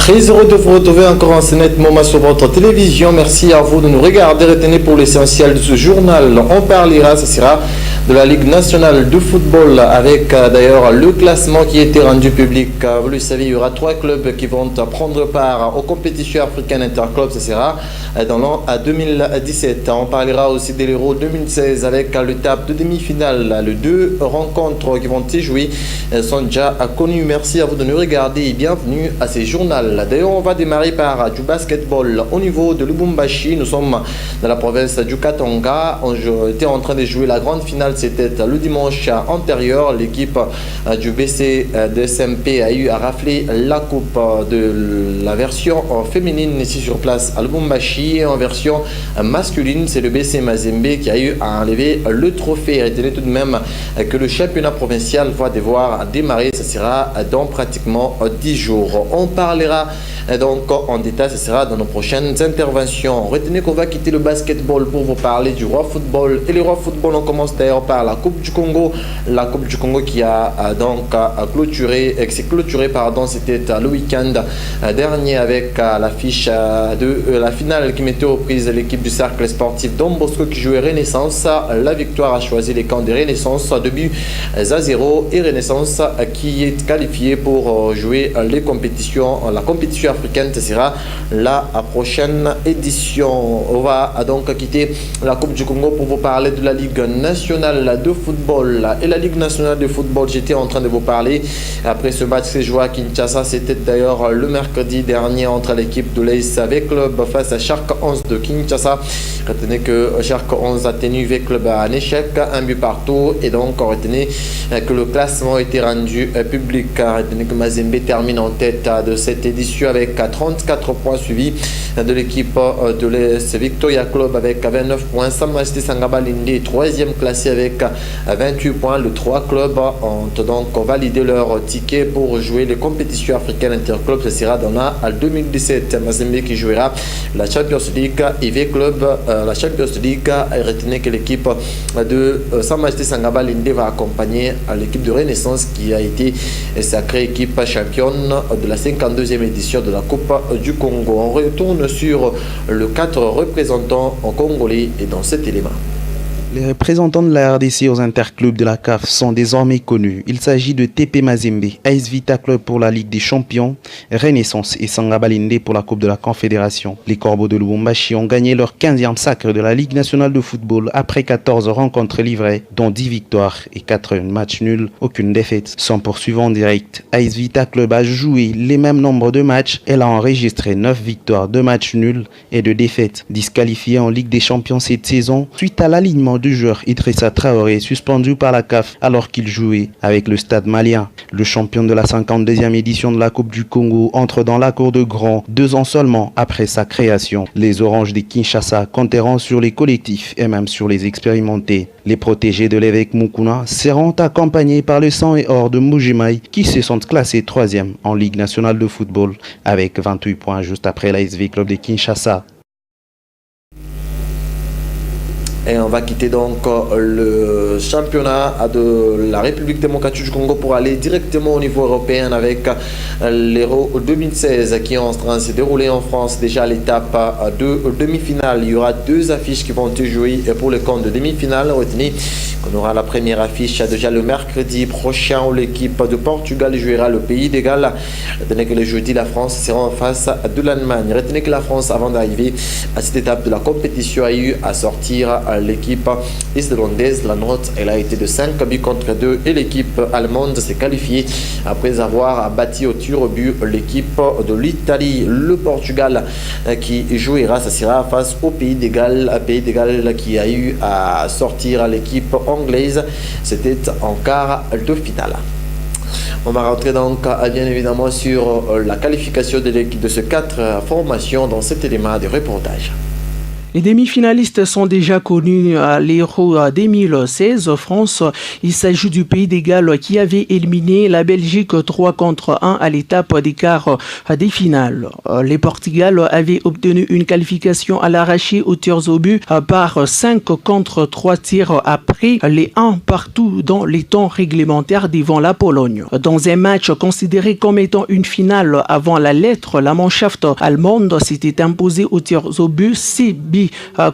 Très heureux de vous retrouver encore en Sénète Moment sur votre télévision. Merci à vous de nous regarder. Retenez pour l'essentiel de ce journal. On parlera, ce sera de la Ligue nationale de football avec d'ailleurs le classement qui a été rendu public. Vous le savez, il y aura 3 clubs qui vont prendre part aux compétitions africaines interclubs. Ce sera dans l'an 2017. On parlera aussi de l'Euro 2016 avec l'étape de demi-finale. Les 2 rencontres qui vont se jouer sont déjà connues. Merci à vous de nous regarder et bienvenue à ces journaux. D'ailleurs, on va démarrer par du basketball au niveau de Lubumbashi. Nous sommes dans la province du Katanga. On était en train de jouer la grande finale. C'était le dimanche antérieur. L'équipe du BC de SMP a eu à rafler la coupe de la version féminine ici sur place à Lubumbashi. Et en version masculine, c'est le BC Mazembe qui a eu à enlever le trophée. Retenez tout de même que le championnat provincial va devoir démarrer. Ce sera dans pratiquement 10 jours. On parlera donc en détail, ce sera dans nos prochaines interventions. Retenez qu'on va quitter le basketball pour vous parler du roi football. Et le roi football, on commence d'ailleurs par la Coupe du Congo. La Coupe du Congo qui a donc clôturé, c'était le week-end dernier avec l'affiche de la finale qui mettait aux prises l'équipe du cercle sportif Don Bosco qui jouait Renaissance. La victoire a choisi les camps de Renaissance, 2-0 et Renaissance qui est qualifié pour jouer les compétitions. La compétition africaine, ce sera la prochaine édition. On va donc quitter la Coupe du Congo pour vous parler de la Ligue nationale de football. Et la Ligue nationale de football, j'étais en train de vous parler après ce match qui s'est joué à Kinshasa. C'était d'ailleurs le mercredi dernier entre l'équipe de l'AS V-Club face à Shark 11 de Kinshasa. Retenez que Shark 11 a tenu V-Club en échec, 1 but partout. Et donc, retenez que le classement a été rendu public. Retenez que Mazembe termine en tête de cette édition avec 34 points suivis de l'équipe de l'AS Victoria Club avec 29 points. Sam Majesté Sangaba Linde, 3e classé avec 28 points. Les 3 clubs ont donc validé leur ticket pour jouer les compétitions africaines interclubs. Ce sera dans la 2017. Mazembe qui jouera la Champions League et V-Club la Champions League. Et retenez que l'équipe de Sam Majesté Sangaba Linde va accompagner l'équipe de Renaissance qui a été sacrée équipe championne de la 52e édition de la Coupe du Congo. On retourne sur le 4 représentants congolais et dans cet élément. Les représentants de la RDC aux interclubs de la CAF sont désormais connus. Il s'agit de TP Mazembe, AS Vita Club pour la Ligue des Champions, Renaissance et Sangaba Linde pour la Coupe de la Confédération. Les Corbeaux de Lubumbashi ont gagné leur 15e sacre de la Ligue nationale de football après 14 rencontres livrées, dont 10 victoires et 4 matchs nuls, aucune défaite. Son poursuivant en direct, AS Vita Club a joué les mêmes nombres de matchs. Elle a enregistré 9 victoires, 2 matchs nuls et 2 défaites. Disqualifiée en Ligue des Champions cette saison, suite à l'alignement du joueur Idrissa Traoré suspendu par la CAF alors qu'il jouait avec le Stade malien. Le champion de la 52e édition de la Coupe du Congo entre dans la cour de grand 2 ans seulement après sa création. Les Oranges de Kinshasa compteront sur les collectifs et même sur les expérimentés. Les protégés de l'évêque Mukuna seront accompagnés par le sang et or de Mujimai qui se sont classés 3e en Ligue nationale de football avec 28 points juste après l'ASV Club de Kinshasa. Et on va quitter donc le championnat de la République démocratique du Congo pour aller directement au niveau européen avec l'Euro 2016 qui est en train de se dérouler en France. Déjà l'étape de demi-finale, il y aura 2 affiches qui vont être jouées pour le compte de demi-finale. Retenez qu'on aura la première affiche déjà le mercredi prochain où l'équipe de Portugal jouera le Pays de Galles. Retenez que le jeudi, la France sera en face de l'Allemagne. Retenez que la France, avant d'arriver à cette étape de la compétition, a eu à sortir l'équipe islandaise. La note, elle a été de 5 buts contre 2 et l'équipe allemande s'est qualifiée après avoir battu au tir au but l'équipe de l'Italie. Le Portugal qui jouera, ça sera face au Pays de Galles, qui a eu à sortir l'équipe anglaise. C'était en quart de finale. On va rentrer donc bien évidemment sur la qualification de l'équipe de ces 4 formations dans cet élément de reportage. Les demi-finalistes sont déjà connus à l'Euro 2016. France, il s'agit du pays des Galles qui avait éliminé la Belgique 3-1 à l'étape des quarts des finales. Les Portugal avaient obtenu une qualification à l'arraché aux tirs au but par 5-3 tirs après les 1 partout dans les temps réglementaires devant la Pologne. Dans un match considéré comme étant une finale avant la lettre, la Mannschaft allemande s'était imposée aux tirs au but 6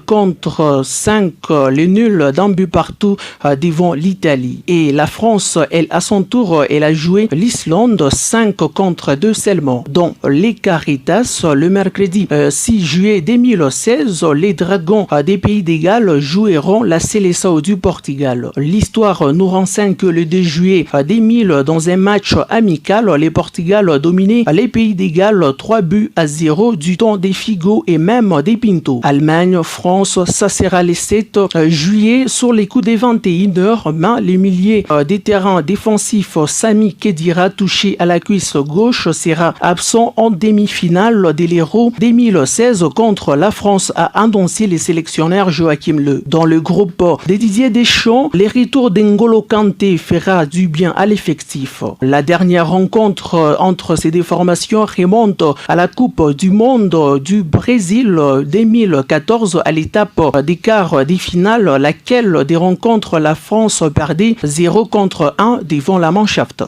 contre 5, les nuls d'un but partout devant l'Italie. Et la France, elle, à son tour, elle a joué l'Islande 5-2 seulement. Dans les Caritas, le mercredi 6 juillet 2016, les Dragons des Pays des Galles joueront la Seleção du Portugal. L'histoire nous renseigne que le 2 juillet 2000, dans un match amical, les Portugal dominaient les Pays des Galles 3-0 du temps des Figo et même des Pinto. Allemagne, France, ça sera le 7 juillet sur les coups des 21h. Mais les miliers des terrains défensifs, Sami Khedira, touché à la cuisse gauche, sera absent en demi-finale de l'Euro 2016 contre la France, a annoncé le sélectionneur Joachim Löw. Dans le groupe de Didier Deschamps, le retour d'Ngolo Kanté fera du bien à l'effectif. La dernière rencontre entre ces deux formations remonte à la Coupe du Monde du Brésil 2014 à l'étape des quarts des finales, laquelle des rencontres la France perdait 0-1 devant la Mannschaft.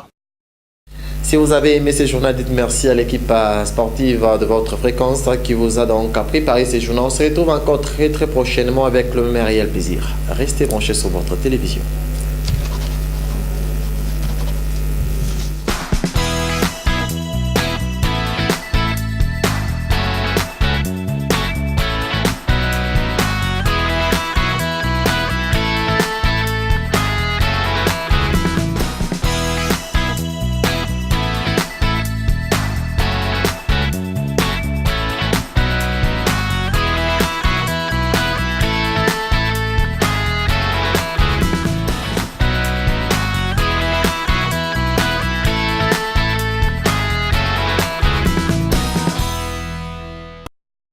Si vous avez aimé ce journal, dites merci à l'équipe sportive de votre fréquence qui vous a donc préparé ces journaux. On se retrouve encore très prochainement avec le même réel plaisir. Restez branchés sur votre télévision.